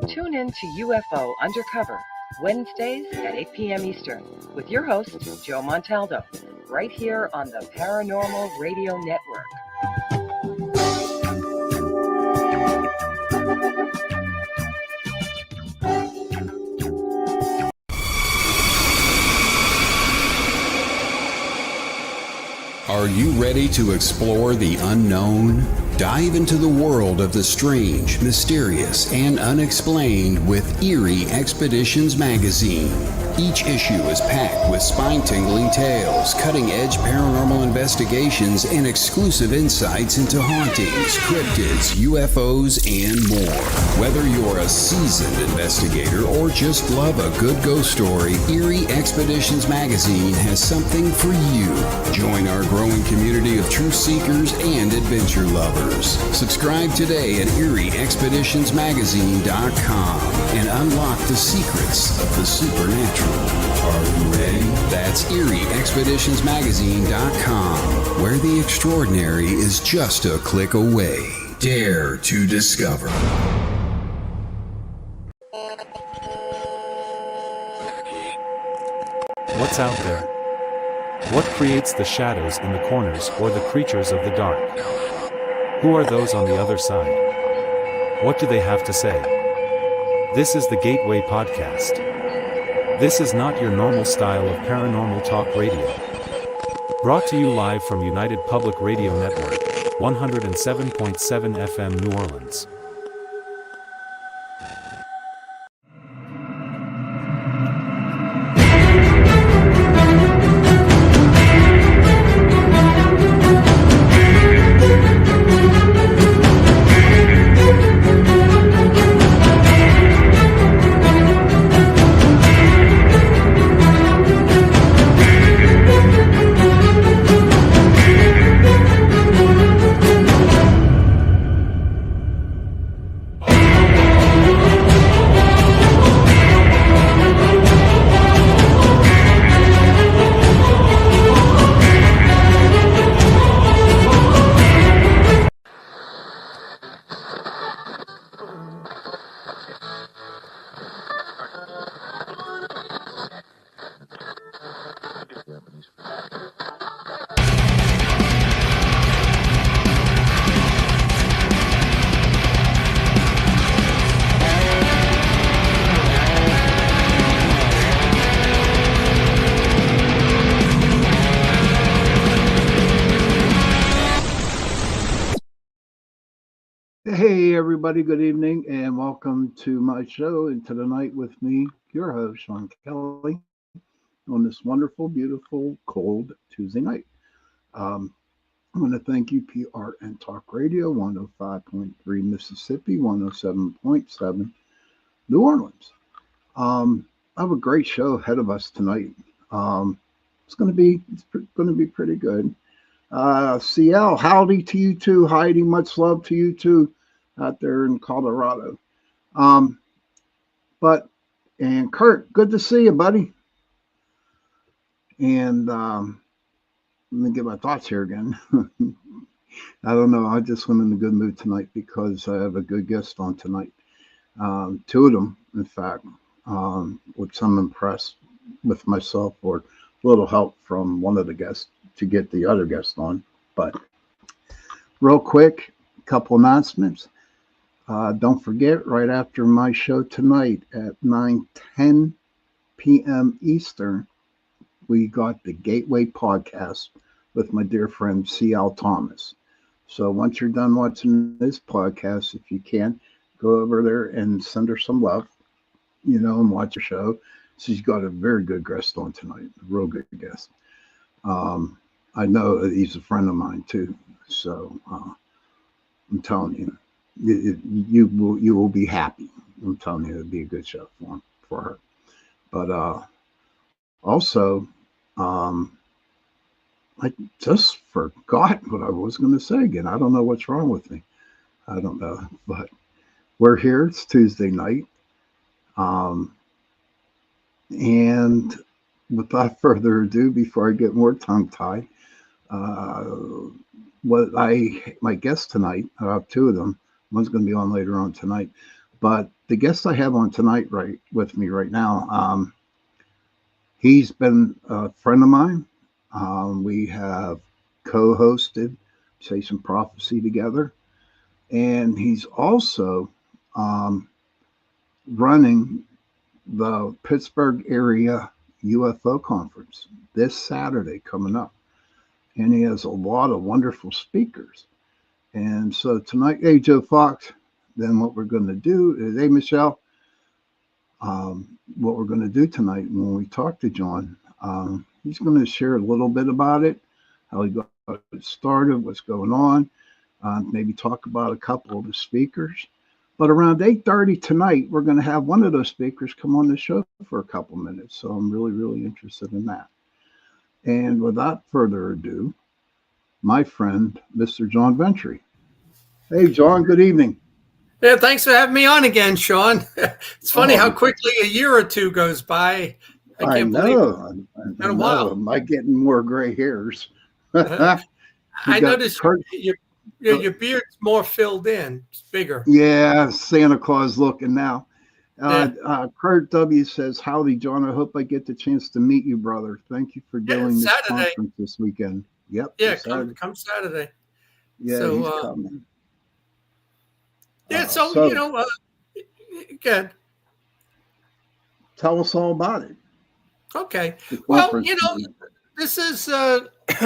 Tune in to UFO Undercover, Wednesdays at 8 p.m. Eastern, with your host, Joe Montaldo, right here on the Paranormal Radio Network. Are you ready to explore the unknown? Dive into the world of the strange, mysterious, and unexplained with Eerie Expeditions magazine. Each issue is packed with spine-tingling tales, cutting-edge paranormal investigations, and exclusive insights into hauntings, cryptids, UFOs, and more. Whether you're a seasoned investigator or just love a good ghost story, Eerie Expeditions magazine has something for you. Join our growing community of truth seekers and adventure lovers. Subscribe today at EerieExpeditionsMagazine.com and unlock the secrets of the supernatural. Are you ready? That's EerieExpeditionsMagazine.com, where the extraordinary is just a click away. Dare to discover. What's out there? What creates the shadows in the corners or the creatures of the dark? Who are those on the other side? What do they have to say? This is the Gateway Podcast. This is not your normal style of paranormal talk radio. Brought to you live from United Public Radio Network, 107.7 FM New Orleans. Hey everybody, good evening and welcome to my show Into the Night with me, your host, Sean Kelly, on this wonderful, beautiful, cold Tuesday night. I want to thank you, PRN Talk Radio, 105.3 Mississippi, 107.7 New Orleans. I have a great show ahead of us tonight. It's going to be pretty good. CL, howdy to you too. Heidi, much love to you too out there in Colorado. And Kurt, good to see you, buddy. And let me get my thoughts here again. I don't know. I just went in a good mood tonight because I have a good guest on tonight. Two of them, in fact, which I'm impressed with myself, or a little help from one of the guests to get the other guest on. But real quick, a couple announcements. Don't forget, right after my show tonight at 9:10 p.m. Eastern, we got the Gateway Podcast with my dear friend C.L. Thomas. So once you're done watching this podcast, if you can, go over there and send her some love, and watch her show. She's got a very good guest on tonight, a real good guest. I know he's a friend of mine too, so I'm telling you, you will be happy. I'm telling you, it'll be a good show for her. But also, I just forgot what I was going to say again. I don't know what's wrong with me. I don't know, but we're here. It's Tuesday night, and without further ado, before I get more tongue-tied, uh, my guests tonight, I have two of them. One's going to be on later on tonight. But the guest I have on tonight with me right now, he's been a friend of mine. We have co-hosted Chasing Prophecy together. And he's also running the Pittsburgh area UFO conference this Saturday coming up. And he has a lot of wonderful speakers. And so tonight, hey, Joe Fox, then what we're going to do is, hey, Michelle, what we're going to do tonight when we talk to John, he's going to share a little bit about it, how he got it started, what's going on, maybe talk about a couple of the speakers. But around 8:30 tonight, we're going to have one of those speakers come on the show for a couple minutes. So I'm really, really interested in that. And without further ado, my friend, Mr. John Ventre. Hey, John, good evening. Yeah, thanks for having me on again, Sean. It's funny how quickly a year or two goes by. I know. I know. Wow. Am I getting more gray hairs? I noticed your beard's more filled in. It's bigger. Yeah, Santa Claus looking now. Kurt W. says, howdy, John. I hope I get the chance to meet you, brother. Thank you for doing this conference this weekend. Yep. Yeah, come Saturday. Yeah, so, he's coming. Yeah, good. Tell us all about it. Okay. Well, this is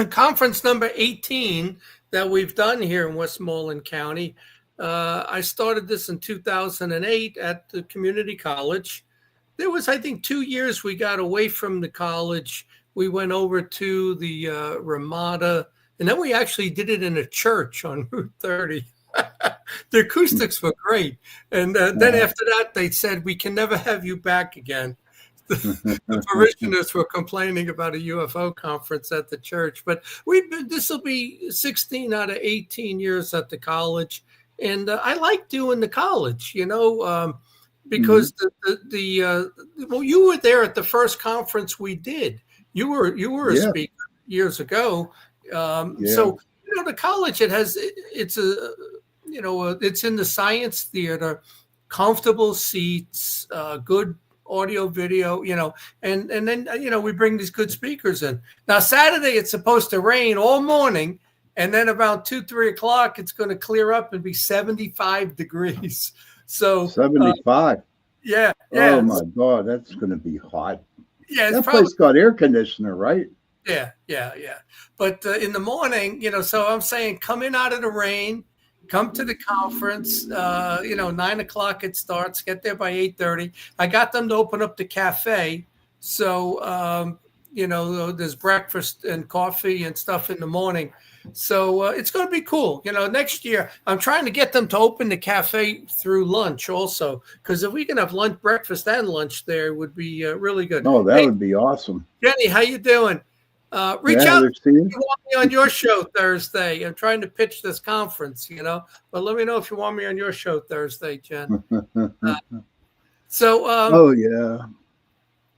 conference number 18 that we've done here in Westmoreland County. I started this in 2008 at the community college. There was, I think, 2 years we got away from the college. We went over to the Ramada, and then we actually did it in a church on Route 30. The acoustics were great. And then after that, they said, we can never have you back again. The parishioners were complaining about a UFO conference at the church. But this will be 16 out of 18 years at the college. And I like doing the college, because well, you were there at the first conference we did. You were a speaker years ago. So, the college, it's in the science theater, comfortable seats, good audio, video, and then, we bring these good speakers in. Now, Saturday, it's supposed to rain all morning. And then about 2-3 o'clock, it's going to clear up and be 75 degrees. So 75. Yeah. Oh my God, that's going to be hot. Yeah, that place got air conditioner, right? Yeah. But in the morning, so I'm saying, come in out of the rain, come to the conference. 9 o'clock it starts. Get there by 8:30. I got them to open up the cafe, so there's breakfast and coffee and stuff in the morning. So it's going to be cool. Next year, I'm trying to get them to open the cafe through lunch also, because if we can have lunch, breakfast, and lunch there, it would be really good. Oh, that would be awesome. Jenny, how you doing? Reach out if you want me on your show Thursday. I'm trying to pitch this conference, but let me know if you want me on your show Thursday, Jen. Oh, yeah.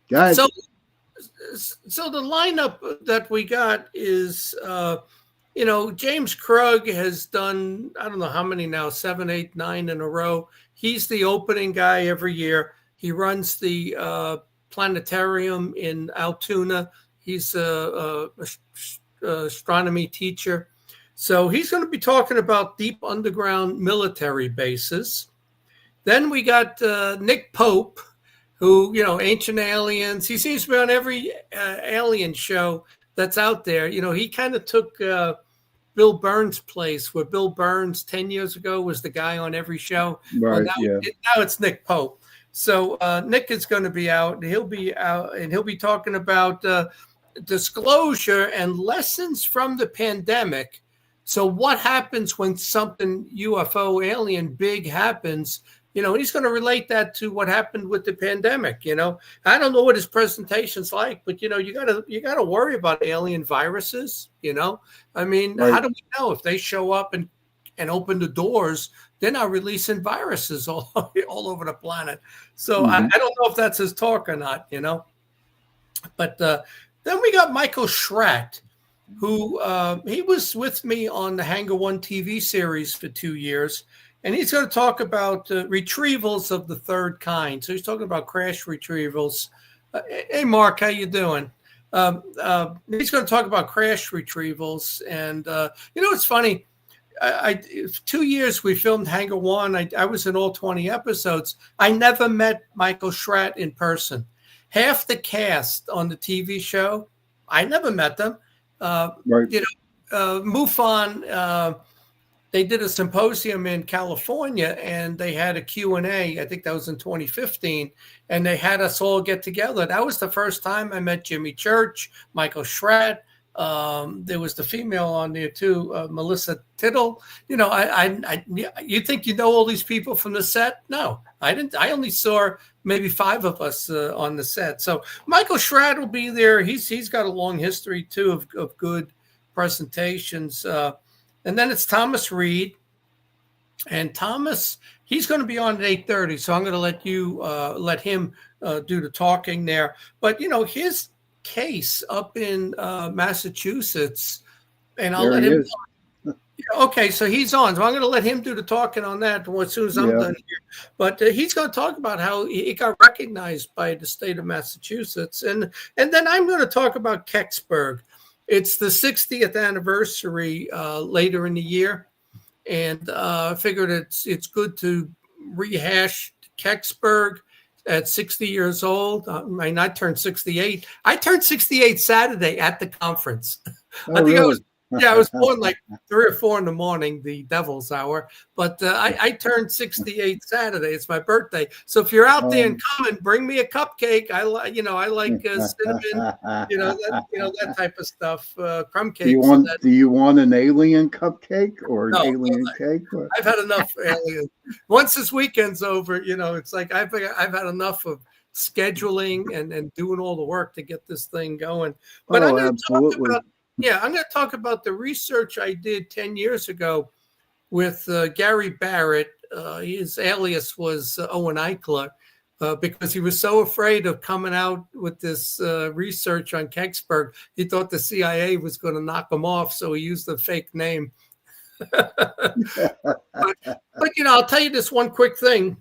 Guys. So the lineup that we got is... James Krug has done, I don't know how many now, 7, 8, 9 in a row. He's the opening guy every year. He runs the planetarium in Altoona. He's a astronomy teacher. So he's going to be talking about deep underground military bases. Then we got Nick Pope, who, Ancient Aliens. He seems to be on every alien show that's out there. He kind of took Bill Burns' place, where Bill Burns 10 years ago was the guy on every show. Right. Well, now it's Nick Pope. So Nick is going to be out. He'll be out, and he'll be talking about disclosure and lessons from the pandemic. So what happens when something UFO alien big happens? He's going to relate that to what happened with the pandemic. I don't know what his presentation's like, but you gotta worry about alien viruses. Right. How do we know if they show up and open the doors? They're not releasing viruses all over the planet. So I don't know if that's his talk or not. But then we got Michael Schratt, who he was with me on the Hangar One TV series for 2 years. And he's going to talk about retrievals of the third kind. So he's talking about crash retrievals. Hey, Mark, how you doing? He's going to talk about crash retrievals. And, it's funny. 2 years we filmed Hangar One. I was in all 20 episodes. I never met Michael Schratt in person. Half the cast on the TV show, I never met them. Right. MUFON, they did a symposium in California, and they had a Q&A. I think that was in 2015, and they had us all get together. That was the first time I met Jimmy Church, Michael Schratt. There was the female on there too, Melissa Tittle. You think you know all these people from the set? No, I didn't. I only saw maybe 5 of us on the set. So Michael Schratt will be there. He's got a long history too of good presentations. And then it's Thomas Reed, and Thomas, he's going to be on at 8:30. So I'm going to let him do the talking there. But his case up in Massachusetts, and I'll let him. Okay, so he's on. So I'm going to let him do the talking on that as soon as I'm done here. But he's going to talk about how it got recognized by the state of Massachusetts, and then I'm going to talk about Kecksburg. It's the 60th anniversary later in the year, and I figured it's good to rehash Kecksburg at 60 years old. I turned 68. I turned 68 Saturday at the conference. Oh, really? I was born like 3 or 4 in the morning, the devil's hour. But I turned 68 Saturday. It's my birthday. So if you're out there and coming, bring me a cupcake. I like cinnamon, that type of stuff. Crumb cakes. Do you want an alien cupcake or an alien cake? I've had enough alien. Once this weekend's over, it's like I've had enough of scheduling and doing all the work to get this thing going. But I'm going to talk about the research I did 10 years ago with Gary Barrett. His alias was Owen Eichler because he was so afraid of coming out with this research on Kecksburg. He thought the CIA was going to knock him off, so he used a fake name. but I'll tell you this one quick thing,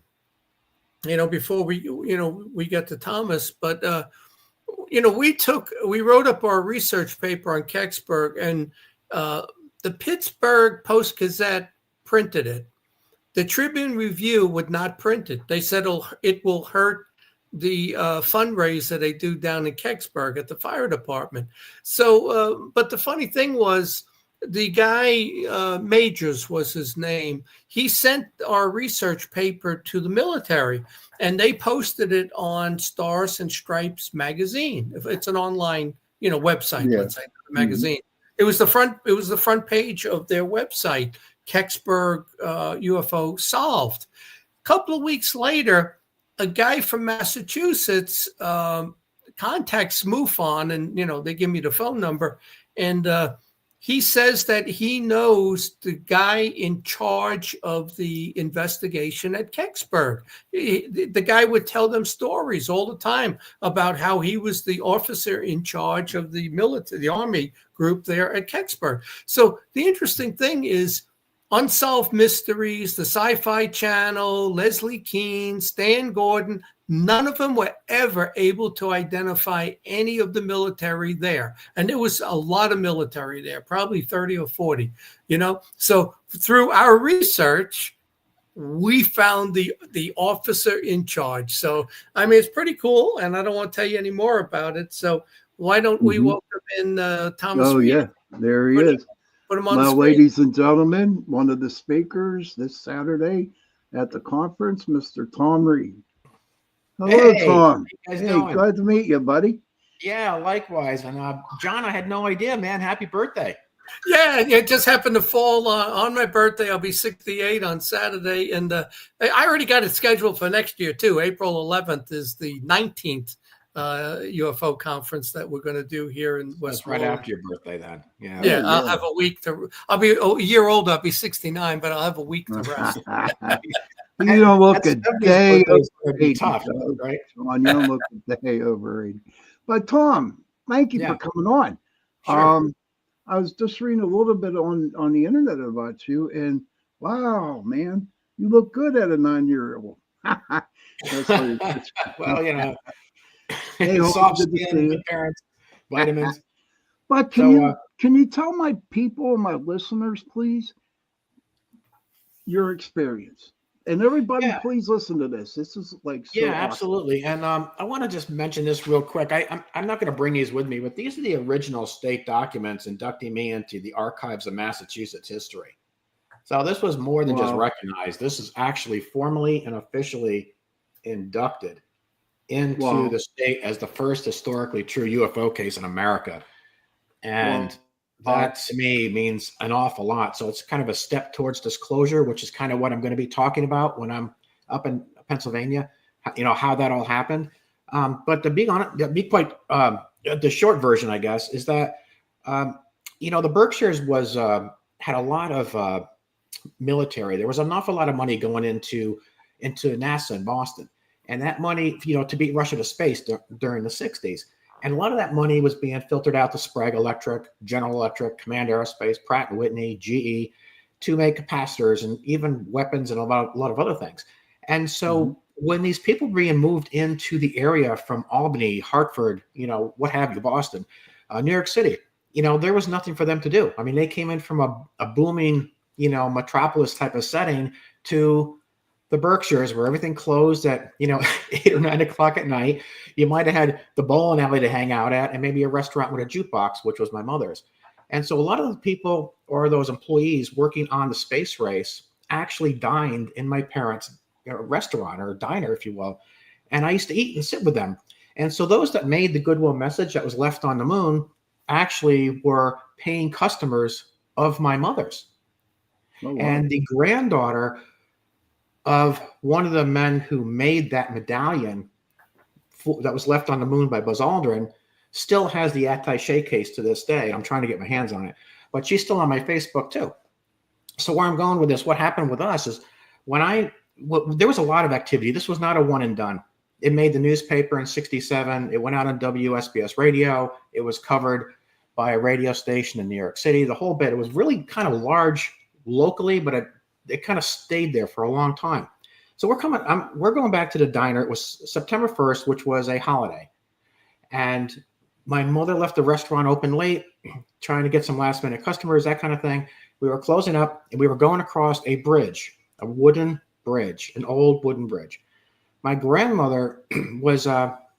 before we get to Thomas, but we wrote up our research paper on Kecksburg, and the Pittsburgh Post-Gazette printed it. The Tribune Review would not print it. They said it will hurt the fundraiser they do down in Kecksburg at the fire department. So, but the funny thing was, the guy, Majors was his name, he sent our research paper to the military, and they posted it on Stars and Stripes magazine. It's an online, website, let's say, magazine. It was the front page of their website, Kecksburg UFO solved. A couple of weeks later, a guy from Massachusetts contacts MUFON, and they give me the phone number, and he says that he knows the guy in charge of the investigation at Kecksburg. The guy would tell them stories all the time about how he was the officer in charge of the military, the army group there at Kecksburg. So the interesting thing is, Unsolved Mysteries, the Sci-Fi Channel, Leslie Kean, Stan Gordon, none of them were ever able to identify any of the military there. And there was a lot of military there, probably 30 or 40, So through our research, we found the officer in charge. So, it's pretty cool, and I don't want to tell you any more about it. So why don't we welcome in Thomas Reed? Yeah, there he is. Put him on the screen. Ladies and gentlemen, one of the speakers this Saturday at the conference, Mr. Tom Reed. Hello, Tom. How you guys doing? Glad to meet you, buddy. Yeah, likewise. And John, I had no idea, man. Happy birthday. Yeah, it just happened to fall on my birthday. I'll be 68 on Saturday. And I already got it scheduled for next year, too. April 11th is the 19th UFO conference that we're going to do here in West. Right after your birthday, then. Yeah. I'll have a week I'll be a year older. I'll be 69, but I'll have a week to rest. You don't look a day over 80, tough, right? Sean, you don't look a day over 80. But Tom, thank you Yeah. for coming on. Sure. I was just reading a little bit on the internet about you, and wow, man, you look good at a 9-year-old. That's funny. Well, Hey, Hope, soft good to see skin, you. good parents, vitamins. But So, can you tell my people, my listeners, please, your experience? And everybody, yeah, please listen to this. This is like yeah, so awesome. absolutely. And I want to just mention this real quick. I'm not going to bring these with me, but these are the original state documents inducting me into the archives of Massachusetts history. So this was more than just Wow. recognized. This is actually formally and officially inducted into Wow. the state as the first historically true UFO case in America. And Wow. that to me means an awful lot. So it's kind of a step towards disclosure, which is kind of what I'm going to be talking about when I'm up in Pennsylvania, how that all happened. But to be honest, to be quite the short version, I guess, is that, the Berkshires had a lot of military. There was an awful lot of money going into NASA in Boston. And that money, to beat Russia to space during the 60s. And a lot of that money was being filtered out to Sprague Electric, General Electric, Command Aerospace, Pratt & Whitney, GE, to make capacitors and even weapons and a lot of other things. And so when these people being moved into the area from Albany, Hartford, what have you, Boston, New York City, there was nothing for them to do. I mean, they came in from a booming, metropolis type of setting to the Berkshires, where everything closed at 8 or 9 o'clock at night. You might have had the bowling alley to hang out at, and maybe a restaurant with a jukebox, which was my mother's. And so a lot of the people or those employees working on the space race actually dined in my parents' restaurant or diner, if you will. And I used to eat and sit with them. And so those that made the goodwill message that was left on the moon actually were paying customers of my mother's. Oh, wow. And the granddaughter of one of the men who made that medallion that was left on the moon by Buzz Aldrin still has the attaché case to this day. I'm trying to get my hands on it, but she's still on my Facebook too. So where I'm going with this, what happened with us is there was a lot of activity. This was not a one and done. It made the newspaper in 67. It went out on WSBS radio. It was covered by a radio station in New York City, the whole bit. It was really kind of large locally, but it kind of stayed there for a long time. So we're going back to the diner. It was September 1st, which was a holiday. And my mother left the restaurant open late, trying to get some last minute customers, that kind of thing. We were closing up and we were going across a bridge, a wooden bridge, an old wooden bridge. My grandmother was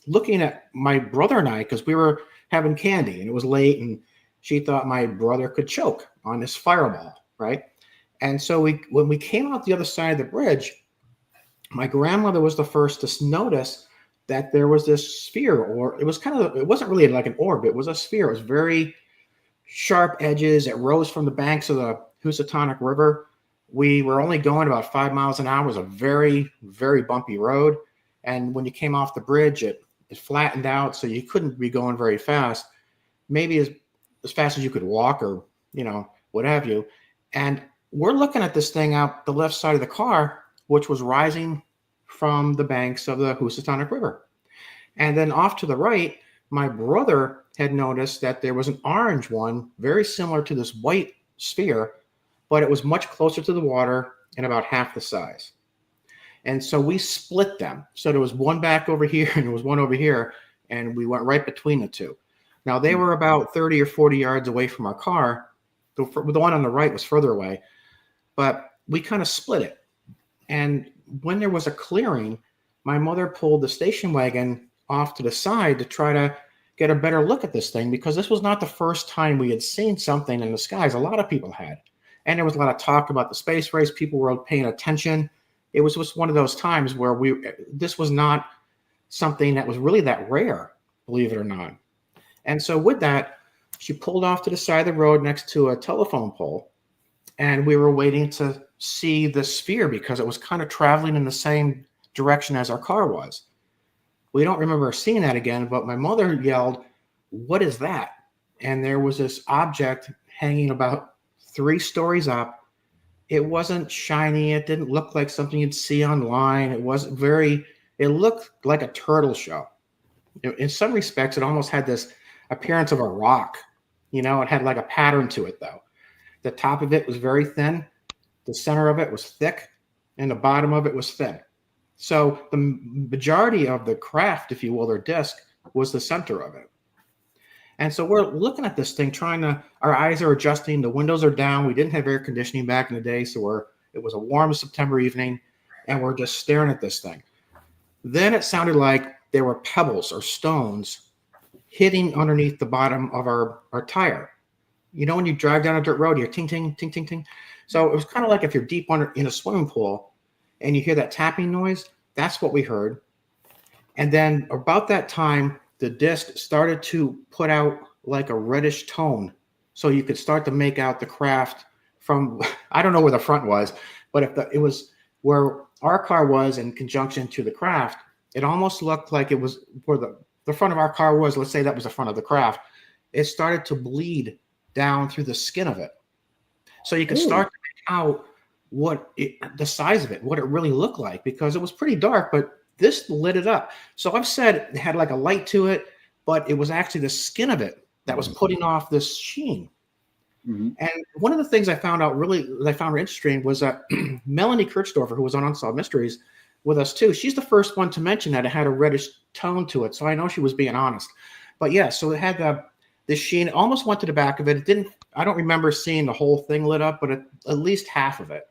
looking at my brother and I because we were having candy and it was late and she thought my brother could choke on this fireball, right? And so when we came out the other side of the bridge, my grandmother was the first to notice that there was this sphere, or it wasn't really like an orb. It was a sphere. It was very sharp edges. It rose from the banks of the Housatonic River. We were only going about 5 miles an hour. It was a very, very bumpy road. And when you came off the bridge, it flattened out, so you couldn't be going very fast, maybe as fast as you could walk or, what have you. And we're looking at this thing out the left side of the car, which was rising from the banks of the Housatonic River. And then off to the right, my brother had noticed that there was an orange one, very similar to this white sphere, but it was much closer to the water and about half the size. And so we split them. So there was one back over here and there was one over here, and we went right between the two. Now, they were about 30 or 40 yards away from our car. The one on the right was further away, but we kind of split it. And when there was a clearing, my mother pulled the station wagon off to the side to try to get a better look at this thing, because this was not the first time we had seen something in the skies. A lot of people had. And there was a lot of talk about the space race. People were paying attention. It was just one of those times where this was not something that was really that rare, believe it or not. And so with that, she pulled off to the side of the road next to a telephone pole. And we were waiting to see the sphere because it was kind of traveling in the same direction as our car was. We don't remember seeing that again, but my mother yelled, "What is that?" And there was this object hanging about 3 stories up. It wasn't shiny. It didn't look like something you'd see online. It looked like a turtle shell. In some respects, it almost had this appearance of a rock. It had like a pattern to it, though. The top of it was very thin. The center of it was thick, and the bottom of it was thin. So the majority of the craft, if you will, or disc, was the center of it. And so we're looking at this thing, our eyes are adjusting, the windows are down. We didn't have air conditioning back in the day, so it was a warm September evening, and we're just staring at this thing. Then it sounded like there were pebbles or stones hitting underneath the bottom of our tire. When you drive down a dirt road, you're ting, ting, ting, ting, ting. So it was kind of like if you're deep in a swimming pool and you hear that tapping noise, that's what we heard. And then about that time, the disc started to put out like a reddish tone. So you could start to make out the craft from, I don't know where the front was, but it was where our car was in conjunction to the craft, it almost looked like it was where the front of our car was. Let's say that was the front of the craft. It started to bleed down through the skin of it. So you could start to make out the size of it, what it really looked like, because it was pretty dark, but this lit it up. So I've said it had like a light to it, but it was actually the skin of it that was putting off this sheen. Mm-hmm. And one of the things I found interesting was that Melanie Kirchdorfer, who was on Unsolved Mysteries with us too, she's the first one to mention that it had a reddish tone to it. So I know she was being honest. But yeah, so it had this sheen. It almost went to the back of it. I don't remember seeing the whole thing lit up, but at least half of it.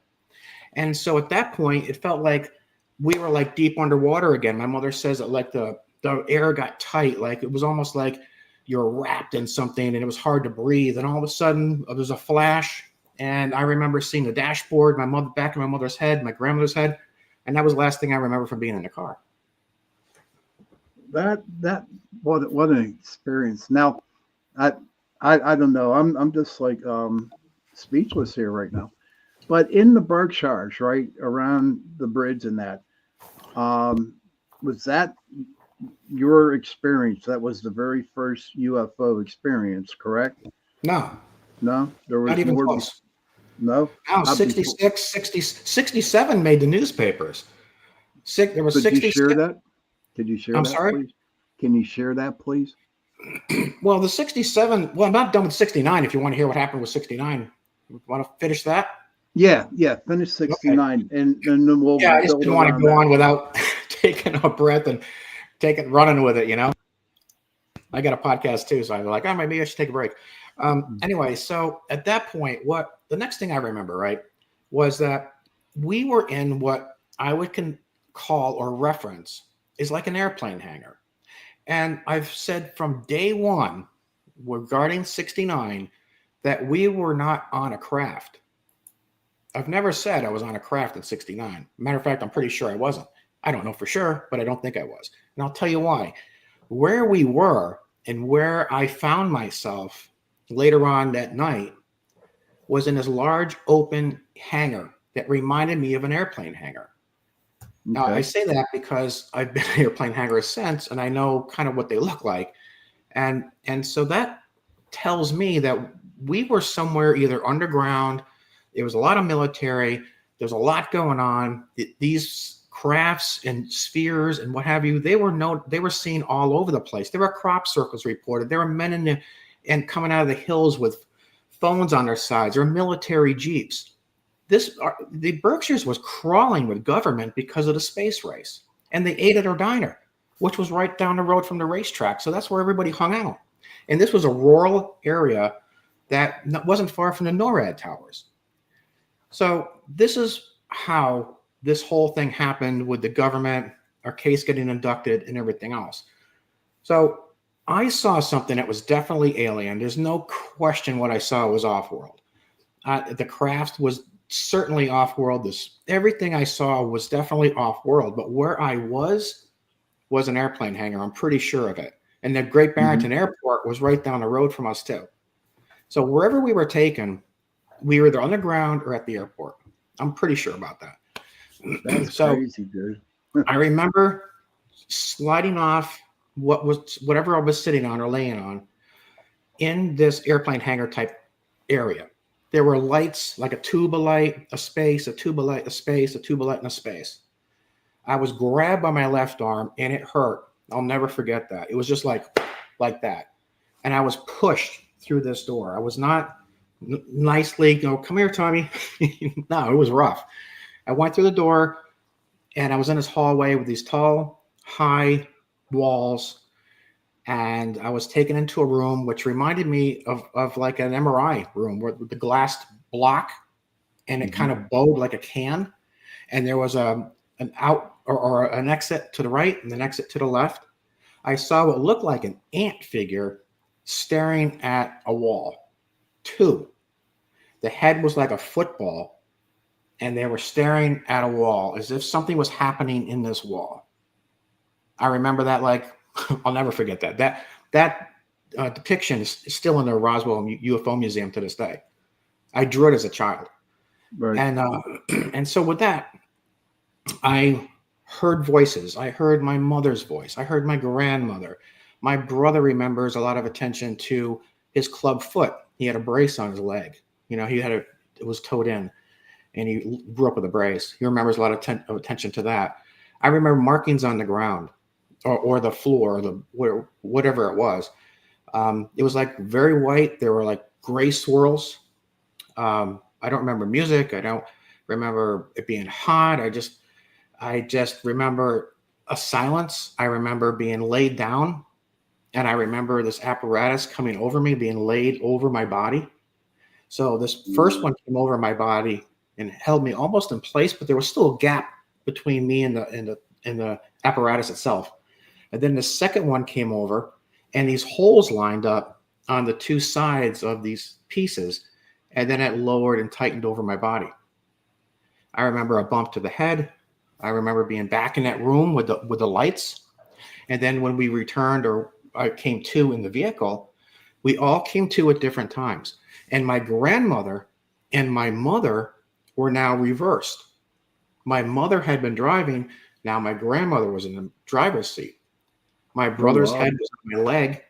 And so at that point, it felt like we were like deep underwater again. My mother says that like the air got tight, like it was almost like you're wrapped in something and it was hard to breathe. And all of a sudden there was a flash, and I remember seeing the dashboard, back of my mother's head, my grandmother's head, and that was the last thing I remember from being in the car. What an experience. Now, I don't know. I'm just like speechless here right now. But in the Berkshires, right around the bridge and that, was that your experience? That was the very first UFO experience, correct? No, there was not even close. No, 67 made the newspapers. There was 66. Could you share that? Could you share I'm that, sorry? please? Can you share that, please? Well, the 67. Well, I'm not done with 69. If you want to hear what happened with 69, you want to finish that? Yeah. Finish 69, okay. and then we'll. Yeah, I just didn't want to go on without taking a breath and running with it. I got a podcast too, so I'm like, maybe I should take a break. Anyway, so at that point, the next thing I remember, right, was that we were in what I would call or reference is like an airplane hangar. And I've said from day one regarding 69 that we were not on a craft. I've never said I was on a craft in 69. Matter of fact, I'm pretty sure I wasn't. I don't know for sure, but I don't think I was. And I'll tell you why. Where we were and where I found myself later on that night was in this large open hangar that reminded me of an airplane hangar. Okay. Now, I say that because I've been in airplane hangars since, and I know kind of what they look like. And so that tells me that we were somewhere either underground. There was a lot of military. There's a lot going on. These crafts and spheres and what have you, they were seen all over the place. There were crop circles reported. There were men coming out of the hills with phones on their sides. There were military jeeps. The Berkshires was crawling with government because of the space race. And they ate at our diner, which was right down the road from the racetrack. So that's where everybody hung out. And this was a rural area that wasn't far from the NORAD towers. So this is how this whole thing happened with the government, our case getting inducted, and everything else. So I saw something that was definitely alien. There's no question what I saw was off-world. The craft was certainly off-world. Everything I saw was definitely off-world. But where I was an airplane hangar. I'm pretty sure of it. And the Great Barrington Airport was right down the road from us too. So wherever we were taken, we were either on the ground or at the airport. I'm pretty sure about that. That's crazy, dude. I remember sliding off whatever I was sitting on or laying on in this airplane hangar type area. There were lights, like a tube of light, a space, a tube of light, a space, a tube of light, and a space. I was grabbed by my left arm, and it hurt. I'll never forget that. It was just like that. And I was pushed through this door. I was not nicely, come here, Tommy. No, it was rough. I went through the door and I was in this hallway with these tall, high walls. And I was taken into a room which reminded me of like an MRI room with the glass block, and it kind of bowed like a can. And there was an out or an exit to the right and an exit to the left. I saw what looked like an ant figure staring at a wall. Two. The head was like a football, and they were staring at a wall as if something was happening in this wall. I remember that like I'll never forget that. That depiction is still in the Roswell UFO Museum to this day. I drew it as a child, Right. And so with that, I heard voices. I heard my mother's voice. I heard my grandmother. My brother remembers a lot of attention to his club foot. He had a brace on his leg. It was towed in, and he grew up with a brace. He remembers a lot of attention to that. I remember markings on the ground. Or the floor, whatever it was. It was like very white. There were like gray swirls. I don't remember music. I don't remember it being hot. I just remember a silence. I remember being laid down, and I remember this apparatus coming over me, being laid over my body. So this first one came over my body and held me almost in place, but there was still a gap between me and the apparatus itself. And then the second one came over, and these holes lined up on the two sides of these pieces, and then it lowered and tightened over my body. I remember a bump to the head. I remember being back in that room with the lights. And then when we returned, or I came to in the vehicle, we all came to at different times. And my grandmother and my mother were now reversed. My mother had been driving. Now my grandmother was in the driver's seat. My brother's head was on my leg.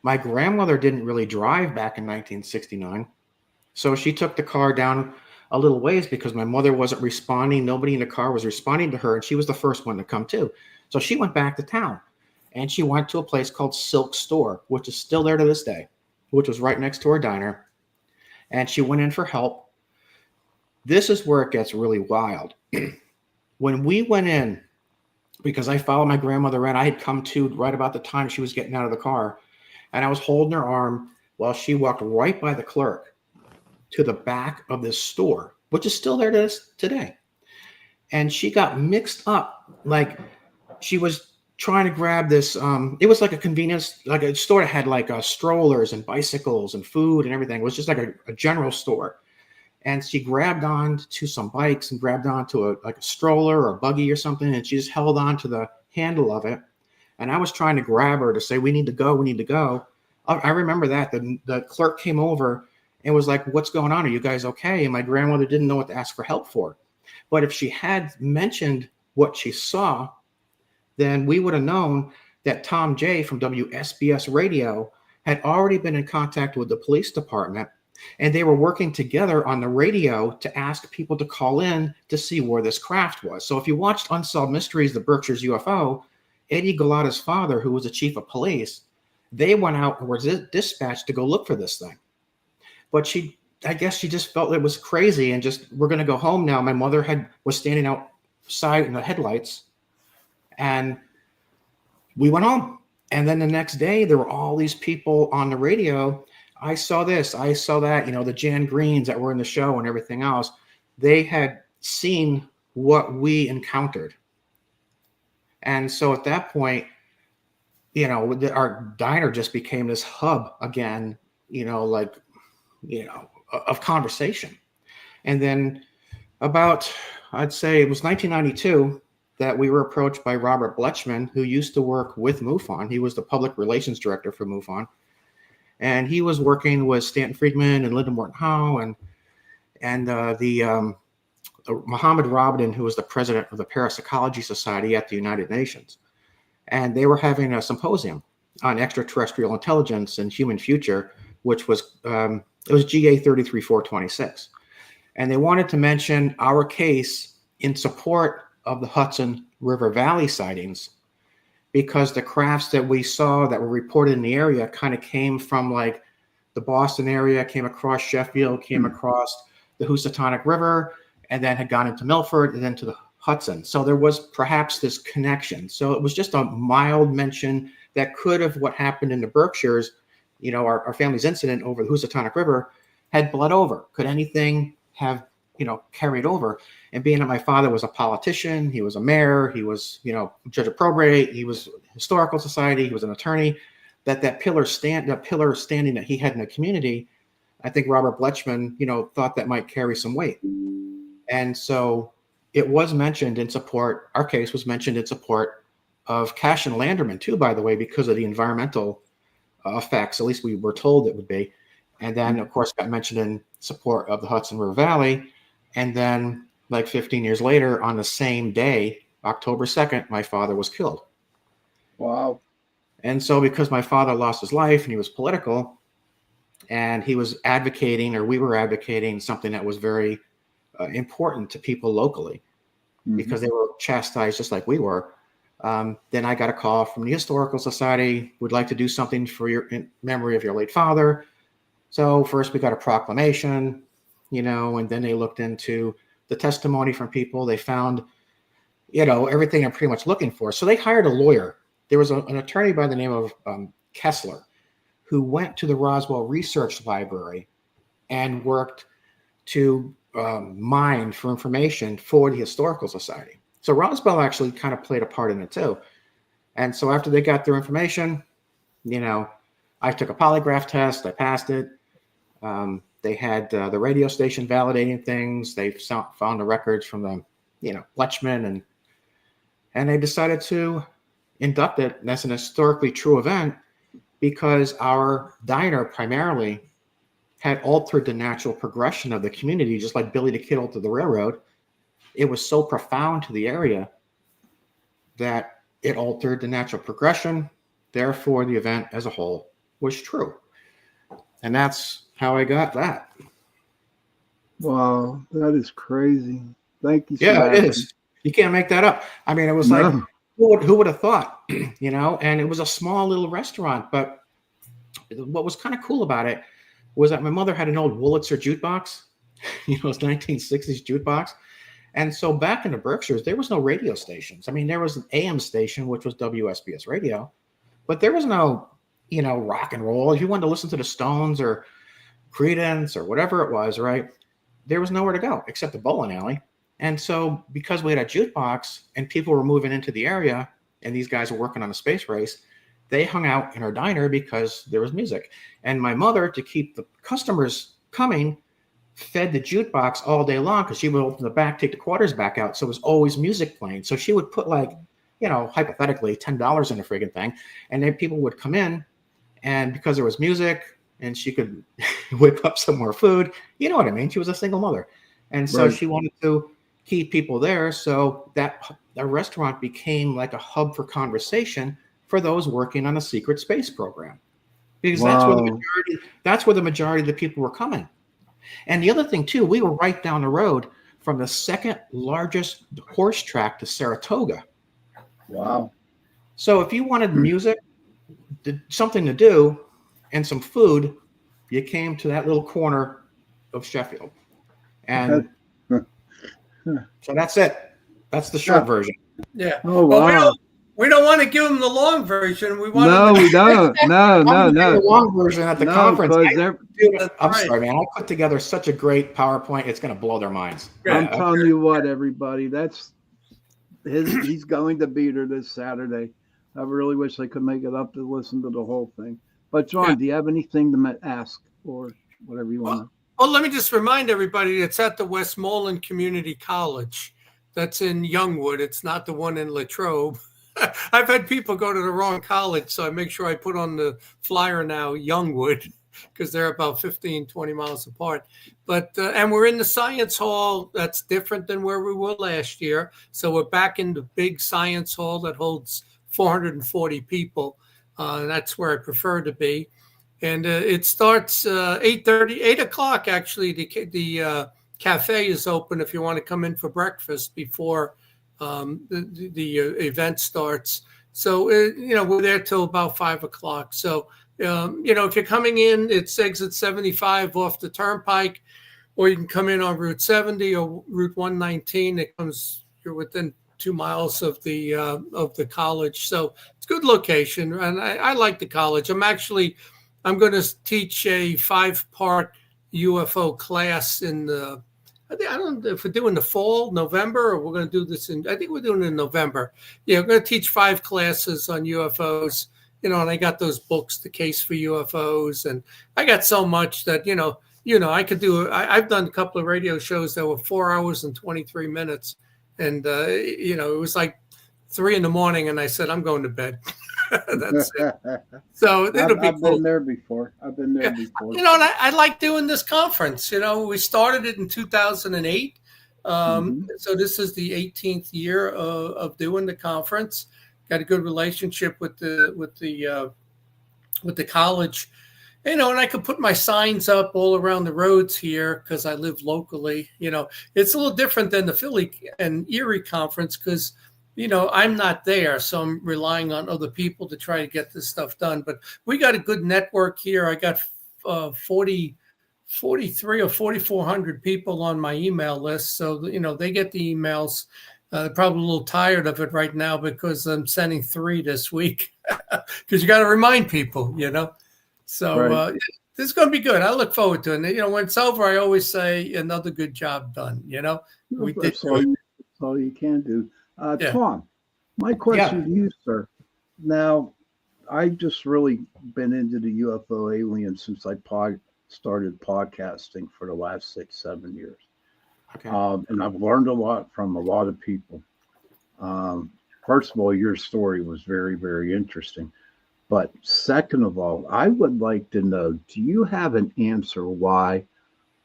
My grandmother didn't really drive back in 1969. So she took the car down a little ways because my mother wasn't responding. Nobody in the car was responding to her, and she was the first one to come to. So she went back to town, and she went to a place called Silk Store, which is still there to this day, which was right next to our diner. And she went in for help. This is where it gets really wild. When we went in, because I followed my grandmother in. I had come to right about the time she was getting out of the car, and I was holding her arm while she walked right by the clerk to the back of this store, which is still there to this today. And she got mixed up, like she was trying to grab this. It was like a convenience, like a store that had like strollers and bicycles and food and everything. It was just like a general store. And she grabbed on to some bikes and grabbed onto a stroller or a buggy or something. And she just held on to the handle of it. And I was trying to grab her to say, we need to go, we need to go. I remember that. The clerk came over and was like, what's going on? Are you guys okay? And my grandmother didn't know what to ask for help for. But if she had mentioned what she saw, then we would have known that Tom J from WSBS Radio had already been in contact with the police department. And they were working together on the radio to ask people to call in to see where this craft was. So if you watched Unsolved Mysteries, the Berkshire's UFO, Eddie Galata's father, who was the chief of police, they went out and were dispatched to go look for this thing. But I guess she just felt it was crazy and just, we're going to go home now. My mother was standing outside in the headlights, and we went home. And then the next day, there were all these people on the radio. I saw this, I saw that, the Jan Greens that were in the show and everything else. They had seen what we encountered. And so at that point, our diner just became this hub again, of conversation. And then I'd say it was 1992 that we were approached by Robert Bletchman, who used to work with MUFON. He was the public relations director for MUFON. And he was working with Stanton Friedman and Linda Morton Howe and Mohammed Rabin, who was the president of the Parapsychology Society at the United Nations. And they were having a symposium on extraterrestrial intelligence and human future, which was it was GA 33426. And they wanted to mention our case in support of the Hudson River Valley sightings, because the crafts that we saw that were reported in the area kind of came from like the Boston area, came across Sheffield, came across the Housatonic River, and then had gone into Milford and then to the Hudson. So there was perhaps this connection. So it was just a mild mention that could have what happened in the Berkshires, you know, our family's incident over the Housatonic River had bled over. Could anything have, you know, carried over? And being that my father was a politician, he was a mayor, he was, you know, judge of probate, he was historical society, he was an attorney, that pillar standing that he had in the community, I think Robert Bletchman, you know, thought that might carry some weight. And so it was mentioned in support, our case was mentioned in support of Cash and Landerman too, by the way, because of the environmental effects, at least we were told it would be. And then, of course, got mentioned in support of the Hudson River Valley. And then, like 15 years later, on the same day, October 2nd, my father was killed. Wow. And so because my father lost his life and he was political, and he was advocating, or we were advocating, something that was very important to people locally, because they were chastised just like we were. Then I got a call from the Historical Society, would like to do something for your in memory of your late father. So first we got a proclamation, you know, and then they looked into the testimony from people. They found, you know, everything I'm pretty much looking for. So they hired a lawyer. There was an attorney by the name of Kessler, who went to the Roswell Research Library and worked to mine for information for the Historical Society. So Roswell actually kind of played a part in it too. And so after they got their information, you know, I took a polygraph test. I passed it. They had the radio station validating things. They found the records from the, you know, Bletchman, and they decided to induct it as an historically true event, because our diner primarily had altered the natural progression of the community, just like Billy the Kid altered the railroad. It was so profound to the area that it altered the natural progression. Therefore, the event as a whole was true. And that's how I got that. Wow, that is crazy. Thank you. Yeah, it is. You can't make that up. I mean, it was like, who would have thought, you know? And it was a small little restaurant, but what was kind of cool about it was that my mother had an old Wurlitzer jukebox, you know, it's 1960s jukebox. And so back in the Berkshires, there was no radio stations. I mean, there was an AM station, which was WSBS radio, but there was no, you know, rock and roll. If you wanted to listen to the Stones or Creedence or whatever it was, right, there was nowhere to go except the bowling alley. And so because we had a jukebox and people were moving into the area and these guys were working on a space race, they hung out in our diner because there was music. And my mother, to keep the customers coming, fed the jukebox all day long, because she would open the back, take the quarters back out. So it was always music playing. So she would put, like, you know, hypothetically $10 in the friggin' thing. And then people would come in, and because there was music and she could whip up some more food, you know what I mean? She was a single mother. And so she wanted to keep people there. So that the restaurant became like a hub for conversation for those working on a secret space program, because that's where the majority of the people were coming. And the other thing too, we were right down the road from the second largest horse track to Saratoga. Wow. So if you wanted music, something to do, and some food, you came to that little corner of Sheffield. And so that's it. That's the short version. Yeah. Oh, wow. We don't want to give them the long version. We want we don't. No. The long version at the conference. I'm right. sorry, man. I put together such a great PowerPoint. It's going to blow their minds. I'm telling you what, everybody. He's going to be there this Saturday. I really wish I could make it up to listen to the whole thing. But John, do you have anything to ask or whatever you want to? Well, let me just remind everybody, it's at the Westmoreland Community College. That's in Youngwood. It's not the one in Latrobe. I've had people go to the wrong college, so I make sure I put on the flyer now Youngwood, because they're about 15, 20 miles apart. But and we're in the science hall. That's different than where we were last year. So we're back in the big science hall that holds 440 people. That's where I prefer to be. And it starts 8:30, 8 o'clock, actually. The cafe is open if you want to come in for breakfast before the event starts. So, we're there till about 5 o'clock. So, if you're coming in, it's exit 75 off the turnpike, or you can come in on Route 70 or Route 119. You're within 2 miles of the college. So it's a good location. And I like the college. I'm going to teach a 5-part UFO class I don't know if we're doing the fall, November, or we're going to do this I think we're doing it in November. Yeah, we're going to teach 5 classes on UFOs, and I got those books, The Case for UFOs, and I got so much that, I could I've done a couple of radio shows that were 4 hours and 23 minutes. And, it was like 3 a.m. and I said, I'm going to bed. That's it. So it'll be I've cool. been there before. And I like doing this conference. We started it in 2008. So this is the 18th year of doing the conference. Got a good relationship with the college, and I could put my signs up all around the roads here because I live locally. It's a little different than the Philly and Erie conference because I'm not there, so I'm relying on other people to try to get this stuff done. But we got a good network here. I got 43 or 4,400 people on my email list. So, they get the emails. They're probably a little tired of it right now because I'm sending 3 this week because you got to remind people, So right. This is going to be good. I look forward to it. When it's over, I always say another good job done. We did that's all you can do. Yeah. Tom, my question to you, sir. Now, I just really been into the UFO aliens since I started podcasting for the last 6-7 years. Okay. And I've learned a lot from a lot of people. First of all, your story was very, very interesting. But second of all, I would like to know, do you have an answer why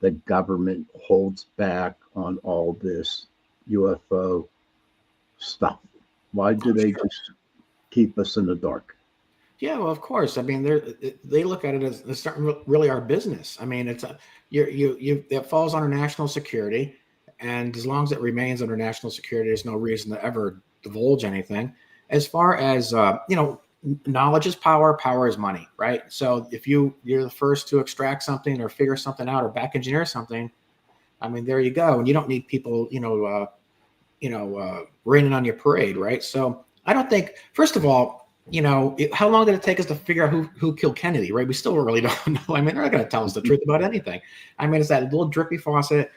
the government holds back on all this UFO stuff? Why do they just keep us in the dark? Yeah, well, of course. I mean, they look at it as it's not really our business. I mean, it's it falls under national security, and as long as it remains under national security, there's no reason to ever divulge anything. As far as knowledge is power, power is money, right? So if you're the first to extract something or figure something out or back engineer something, I mean, there you go, and you don't need people, raining on your parade, right? So I don't think, first of all, how long did it take us to figure out who killed Kennedy, right? We still really don't know. I mean, they're not going to tell us the truth about anything. I mean, it's that little drippy faucet.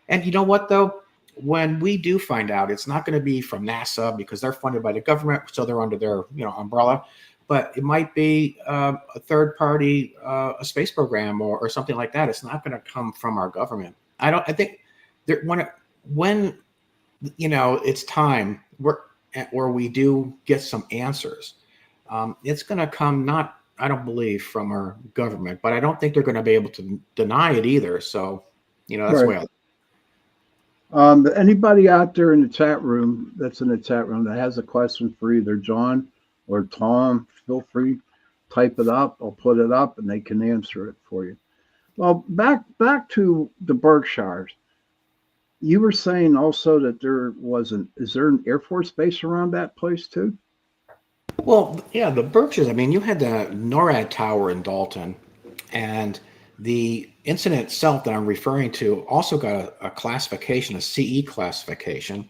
And you know what, though? When we do find out, it's not going to be from NASA because they're funded by the government, so they're under their umbrella. But it might be a third party, a space program or something like that. It's not going to come from our government. I think when it's time where we do get some answers. It's going to come I don't believe from our government, but I don't think they're going to be able to deny it either. So, that's the way anybody out there in the chat room that has a question for either John or Tom, feel free, type it up. I'll put it up and they can answer it for you. Well, back to the Berkshires. You were saying also that is there an Air Force base around that place too? Well, yeah, the Berkshires. I mean, you had the NORAD tower in Dalton, and the incident itself that I'm referring to also got a classification, a CE classification,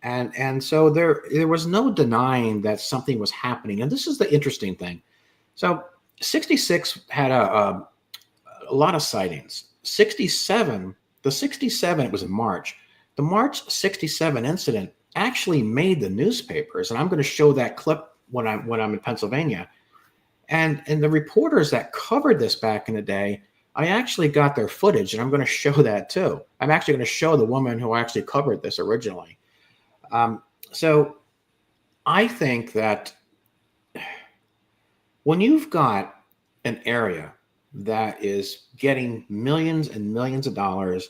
and so there was no denying that something was happening. And this is the interesting thing. So 66 had a lot of sightings. 67, it was in March. The March 67 incident actually made the newspapers, and I'm going to show that clip when I'm in Pennsylvania. And the reporters that covered this back in the day, I actually got their footage, and I'm going to show that too. I'm actually going to show the woman who actually covered this originally. So I think that when you've got an area that is getting millions and millions of dollars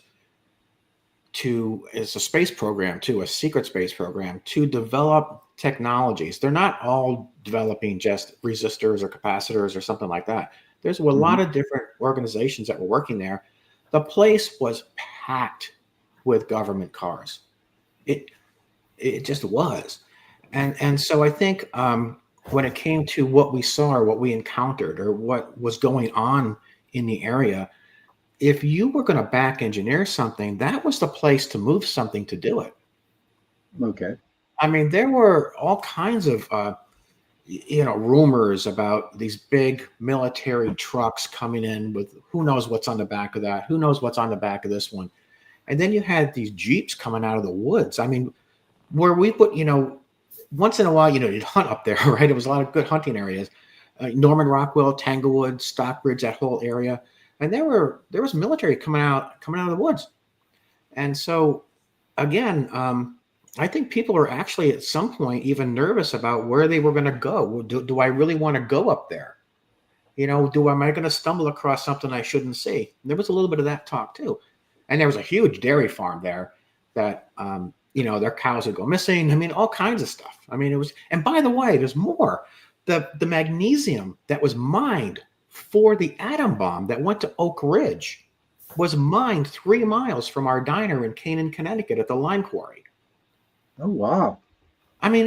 it's a space program too, a secret space program to develop technologies. They're not all developing just resistors or capacitors or something like that. There's a lot of different organizations that were working there. The place was packed with government cars. It just was. And so I think when it came to what we saw or what we encountered or what was going on in the area, if you were going to back engineer something, that was the place to move something to do it. Okay. I mean, there were all kinds of rumors about these big military trucks coming in with who knows what's on the back of that, who knows what's on the back of this one. And then you had these Jeeps coming out of the woods. I mean, where we put, once in a while, you'd hunt up there, right? It was a lot of good hunting areas. Norman Rockwell, Tanglewood, Stockbridge, that whole area. And there was military coming out of the woods. And so, again, I think people are actually at some point even nervous about where they were going to go. Do I really want to go up there? Am I going to stumble across something I shouldn't see? There was a little bit of that talk too. And there was a huge dairy farm there that, their cows would go missing. I mean, all kinds of stuff. I mean, it was, and by the way, there's more. The magnesium that was mined for the atom bomb that went to Oak Ridge was mined 3 miles from our diner in Canaan, Connecticut at the lime quarry. Oh, wow. I mean,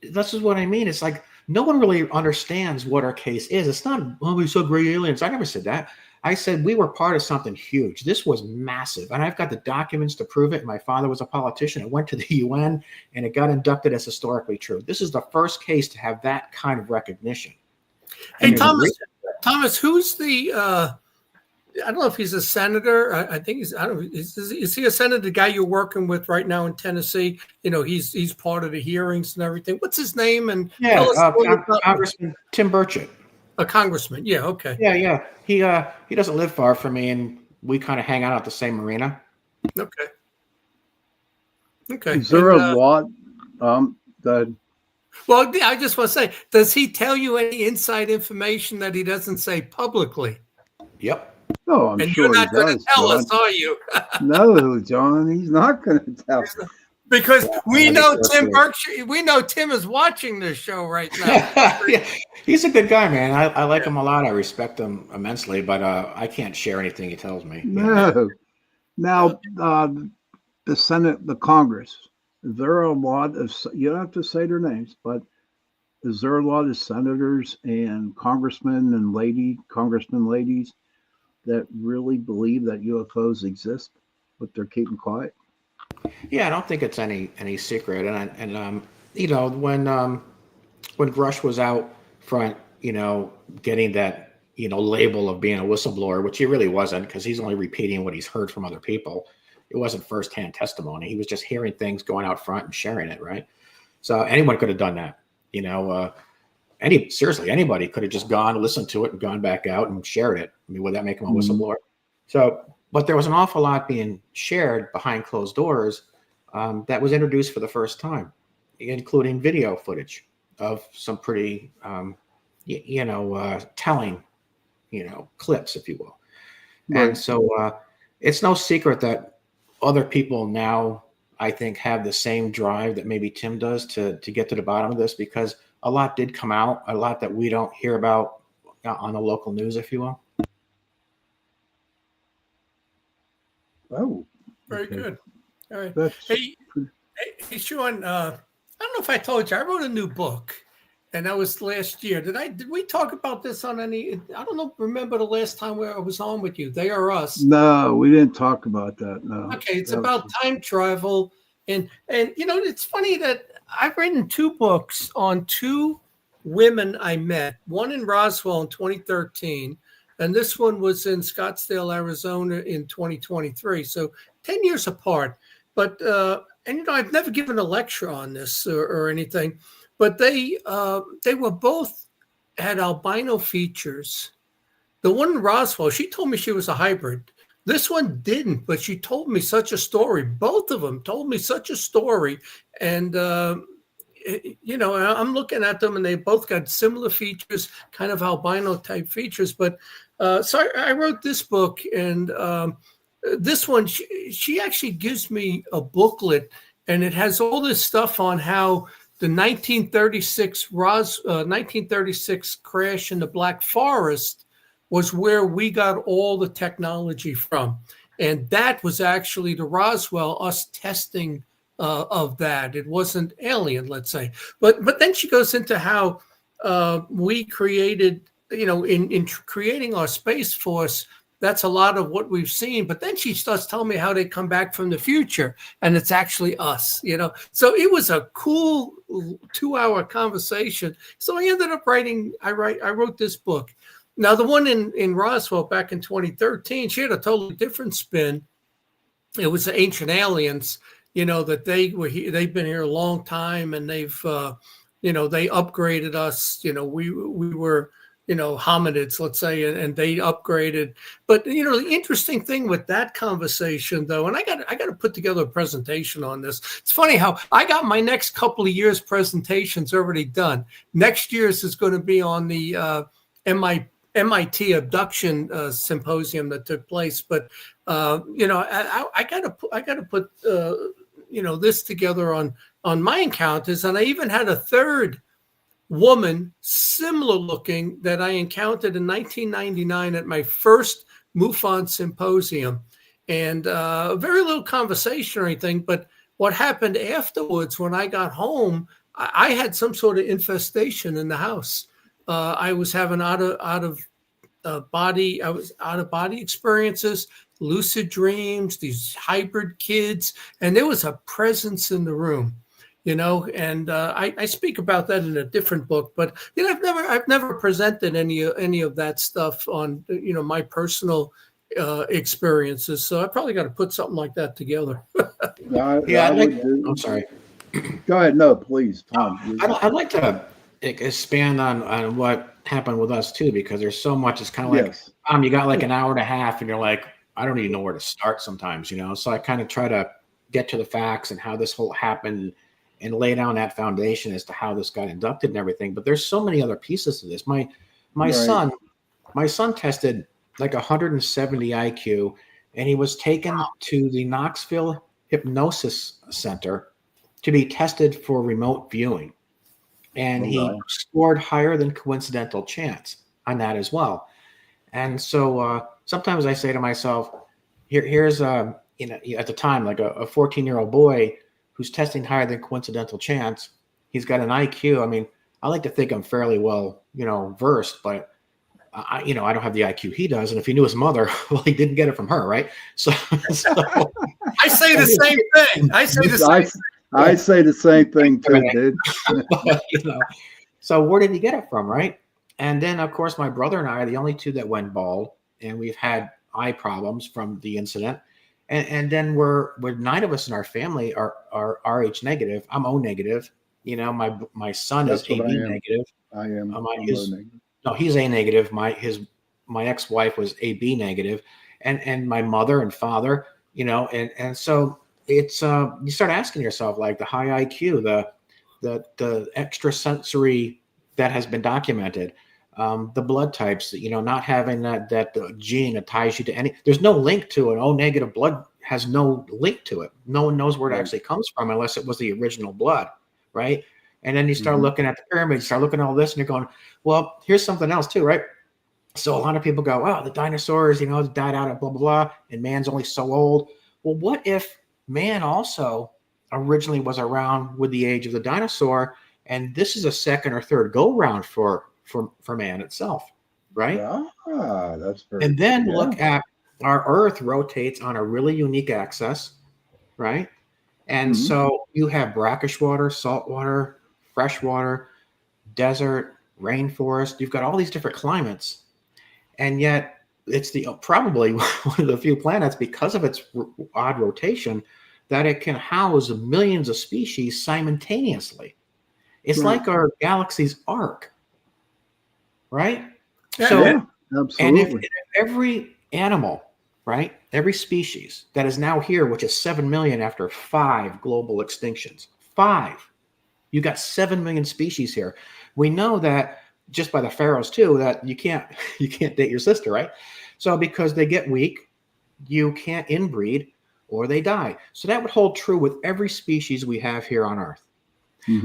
this is what I mean. It's like, no one really understands what our case is. It's not, we saw gray aliens. I never said that. I said we were part of something huge. This was massive. And I've got the documents to prove it. My father was a politician. It went to the UN and it got inducted as historically true. This is the first case to have that kind of recognition. Hey, Thomas, who's the, I don't know if he's a senator. I think he's, I don't know, is he a senator, the guy you're working with right now in Tennessee? He's part of the hearings and everything. What's his name? And Congressman Tim Burchett. A congressman. Yeah. Okay. Yeah. He doesn't live far from me, and we kind of hang out at the same arena. Okay. Is there a law that? Well, I just want to say, does he tell you any inside information that he doesn't say publicly? Yep. Oh, I'm sure you're not going to tell John. us, are you? No, John, he's not going to tell. Because we know Tim Berkshire. We know Tim is watching this show right now. Yeah, he's a good guy, man. I like him a lot. I respect him immensely, but I can't share anything he tells me. No. Now, the Senate, the Congress, is there a lot of, you don't have to say their names, but is there a lot of senators and congressmen and congressmen ladies that really believe that UFOs exist, but they're keeping quiet? Yeah, I don't think it's any secret. And when Grush was out front, getting that label of being a whistleblower, which he really wasn't, because he's only repeating what he's heard from other people. It wasn't firsthand testimony. He was just hearing things, going out front and sharing it, right? So anyone could have done that. Anybody could have just gone, listened to it, and gone back out and shared it. I mean, would that make him a whistleblower? So, but there was an awful lot being shared behind closed doors that was introduced for the first time, including video footage of some pretty, telling, clips, if you will. Right. And so it's no secret that other people now, I think, have the same drive that maybe Tim does to get to the bottom of this, because a lot did come out, a lot that we don't hear about on the local news, if you will. Oh, very good. All right. Hey, Sean, I don't know if I told you, I wrote a new book, and that was last year. Did we talk about this on any, I don't know, remember the last time I was on with you, They Are Us? No, we didn't talk about that. No. Okay. It's about time travel. And it's funny that I've written 2 books on 2 women I met, one in Roswell in 2013, and this one was in Scottsdale, Arizona in 2023. So 10 years apart. But, I've never given a lecture on this or anything, but they were both had albino features. The one in Roswell, she told me she was a hybrid. This one didn't, but she told me such a story. Both of them told me such a story. And, I'm looking at them and they both got similar features, kind of albino type features. But so I wrote this book, and this one, she actually gives me a booklet, and it has all this stuff on how the 1936 crash in the Black Forest was where we got all the technology from. And that was actually the Roswell, us testing of that. It wasn't alien, let's say. But then she goes into how we created, in creating our Space Force, that's a lot of what we've seen. But then she starts telling me how they come back from the future, and it's actually us, So it was a cool 2-hour conversation. So I ended up I wrote this book. Now, the one in Roswell back in 2013, she had a totally different spin. It was the ancient aliens, that they've been here a long time, and they've, they upgraded us. We were, hominids, let's say, and they upgraded. But the interesting thing with that conversation, though, and I got to put together a presentation on this. It's funny how I got my next couple of years presentations already done. Next year's is going to be on the MIT abduction symposium that took place. But I gotta put this together on my encounters, and I even had a third woman, similar looking, that I encountered in 1999 at my first MUFON symposium, and very little conversation or anything. But what happened afterwards, when I got home, I had some sort of infestation in the house. I was having out of body experiences, lucid dreams, these hybrid kids, and there was a presence in the room, and I speak about that in a different book. But I've never presented any of that stuff on my personal experiences. So I probably got to put something like that together. I'm sorry. Go ahead. No, please, Tom. I'd like to expand on what happened with us too, because there's so much. It's kind of like, you got like an hour and a half, and you're like, I don't even know where to start sometimes, So I kind of try to get to the facts and how this whole happened, and lay down that foundation as to how this got inducted and everything. But there's so many other pieces to this. My son tested like 170 IQ, and he was taken to the Knoxville Hypnosis Center to be tested for remote viewing. And he scored higher than coincidental chance on that as well. And so sometimes I say to myself, here's at the time, like a 14-year-old boy who's testing higher than coincidental chance. He's got an IQ. I mean, I like to think I'm fairly well, versed, but I don't have the IQ he does. And if he knew his mother, well, he didn't get it from her, right? So I say the same thing. I say the same thing too, dude. So where did he get it from, right? And then, of course, my brother and I are the only two that went bald, and we've had eye problems from the incident. And then we're 9 of us in our family are Rh negative. I'm O negative. My son is AB negative. I am. He's A negative. My ex-wife was AB negative, and my mother and father, and so it's you start asking yourself, like, the high IQ, the extrasensory that has been documented, the blood types, not having that gene that ties you to any. There's no link to an O negative blood, has no link to it. No one knows where it actually comes from unless it was the original blood, right? And then you start looking at the pyramids, you start looking at all this, and you're going, well, here's something else too, right? So a lot of people go, wow, the dinosaurs, died out of blah, blah, blah, and man's only so old. Well, what if man also originally was around with the age of the dinosaur, and this is a second or third go-round for man itself, right? Yeah, that's very. And then look at our Earth rotates on a really unique axis, right? And so you have brackish water, salt water, fresh water, desert, rainforest. You've got all these different climates, and yet it's probably one of the few planets, because of its odd rotation, that it can house millions of species simultaneously. It's like our galaxy's arc, right? Absolutely. And if every animal, right, every species that is now here, which is 7 million after 5 global extinctions, 5, you got 7 million species here. We know that just by the pharaohs too, that you can't date your sister, right? So because they get weak, you can't inbreed, or they die. So that would hold true with every species we have here on Earth.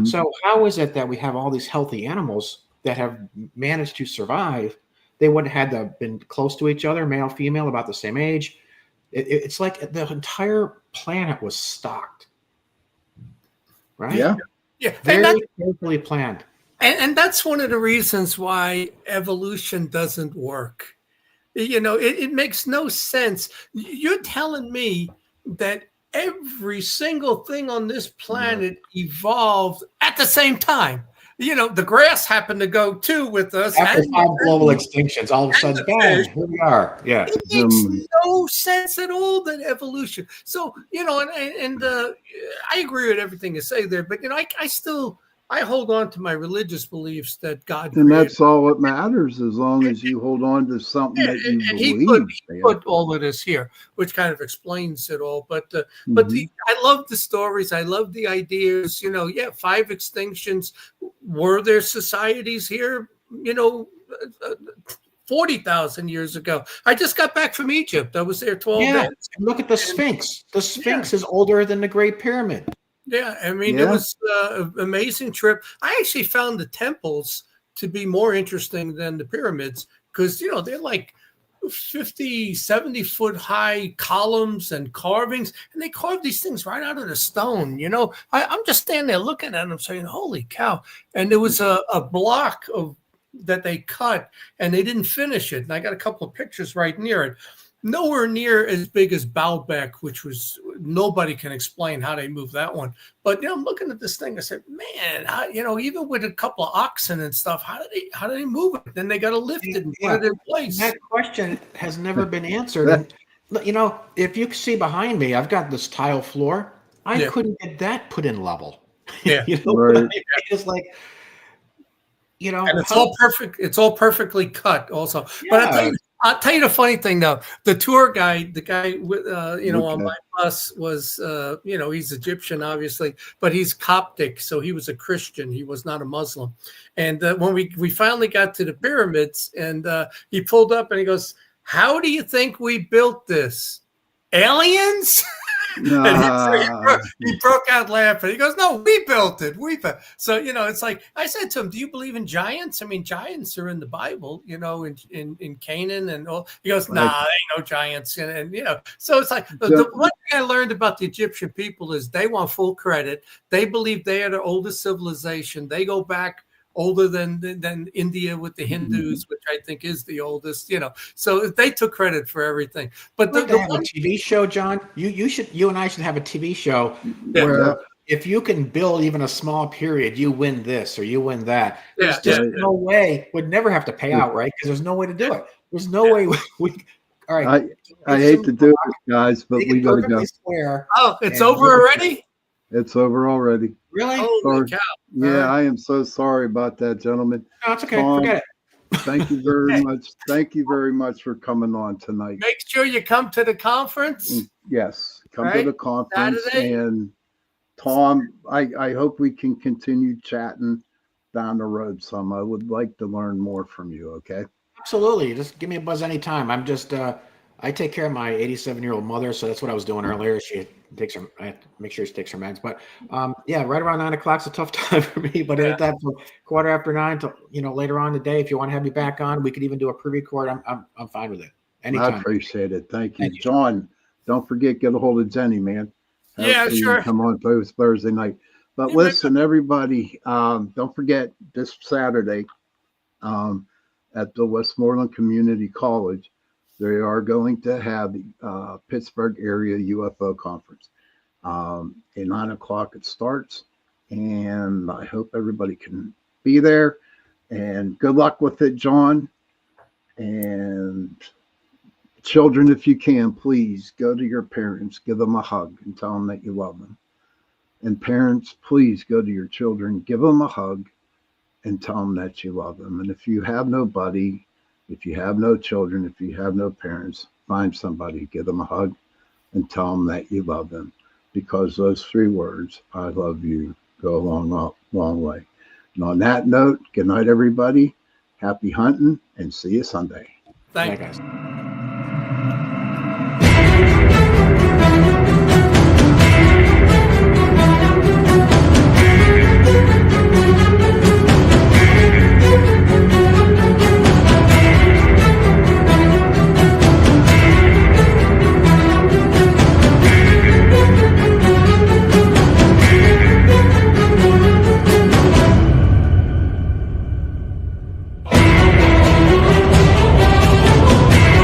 So how is it that we have all these healthy animals that have managed to survive? They wouldn't have had to been close to each other, male, female, about the same age. It's like the entire planet was stocked right? Yeah. Yeah, Very carefully planned. And that's one of the reasons why evolution doesn't work. It makes no sense. You're telling me that every single thing on this planet evolved at the same time. The grass happened to go too with us. After 5 global extinctions, all of a sudden, bang, here we are. Yeah. It makes no sense at all, that evolution. So, and I agree with everything you say there, but, I hold on to my religious beliefs that God And created. that's all that matters, as long as you hold on to something that you believe. He put all of this here, which kind of explains it all. But I love the stories. I love the ideas. 5 extinctions. Were there societies here? 40,000 years ago. I just got back from Egypt. I was there 12 days. Look at the Sphinx. The Sphinx is older than the Great Pyramid. Yeah, I mean, it was an amazing trip. I actually found the temples to be more interesting than the pyramids because, they're like 50, 70-foot high columns and carvings, and they carved these things right out of the stone. I'm just standing there looking at them saying, holy cow. And there was a block that they cut, and they didn't finish it. And I got a couple of pictures right near it. Nowhere near as big as Baalbek, which was, nobody can explain how they moved that one. But I'm looking at this thing. I said, man, even with a couple of oxen and stuff, how do they move it? Then they got to lift it and put it in place. That question has never been answered. And, if you see behind me, I've got this tile floor. I couldn't get that put in level. Yeah, right. It's like, and it's all perfect. It's all perfectly cut, also. But I'll tell you the funny thing, though. The tour guide, the guy with, on my bus was, he's Egyptian, obviously, but he's Coptic, so he was a Christian. He was not a Muslim. And when we finally got to the pyramids, and he pulled up and he goes, "How do you think we built this? Aliens?" And he broke out laughing. He goes, "No, we built it. We built." So it's like I said to him, "Do you believe in giants? I mean, giants are in the Bible, in Canaan and all." He goes, "Nah, there ain't no giants." And so it's like the one thing I learned about the Egyptian people is they want full credit. They believe they are the oldest civilization. They go back older than India with the Hindus, which I think is the oldest, So they took credit for everything. But the TV show, John, you and I should have a TV show where if you can build even a small period, you win this or you win that. There's just no way. Would never have to pay out, right? Because there's no way to do it. There's no way we. All right. I hate to do it, guys, but we got to go. Oh, it's over already? It's over already. Really? Holy cow. Yeah, I am so sorry about that, gentlemen. No, it's okay. Forget it. Thank you very much. Thank you very much for coming on tonight. Make sure you come to the conference. Yes, come to the conference. Saturday. And Tom, I hope we can continue chatting down the road some. I would like to learn more from you, okay? Absolutely. Just give me a buzz anytime. I'm just I take care of my 87-year-old mother, so that's what I was doing earlier. I have to make sure she takes her meds. But right around 9 o'clock is a tough time for me. But at that from 9:15 to later on in the day, if you want to have me back on, we could even do a pre-record. I'm fine with it. Anytime. I appreciate it. Thank you, John. Don't forget, get a hold of Jenny, man. Sure. Come on Thursday night. But listen, everybody, don't forget this Saturday at the Westmoreland Community College. They are going to have the Pittsburgh area UFO conference. At 9 o'clock it starts, and I hope everybody can be there. And good luck with it, John. And children, if you can, please go to your parents, give them a hug, and tell them that you love them. And parents, please go to your children, give them a hug, and tell them that you love them. And if you have nobody, if you have no children, if you have no parents, find somebody, give them a hug, and tell them that you love them. Because those 3 words, I love you, go a long way. And on that note, good night, everybody. Happy hunting, and see you Sunday. Thank you, guys.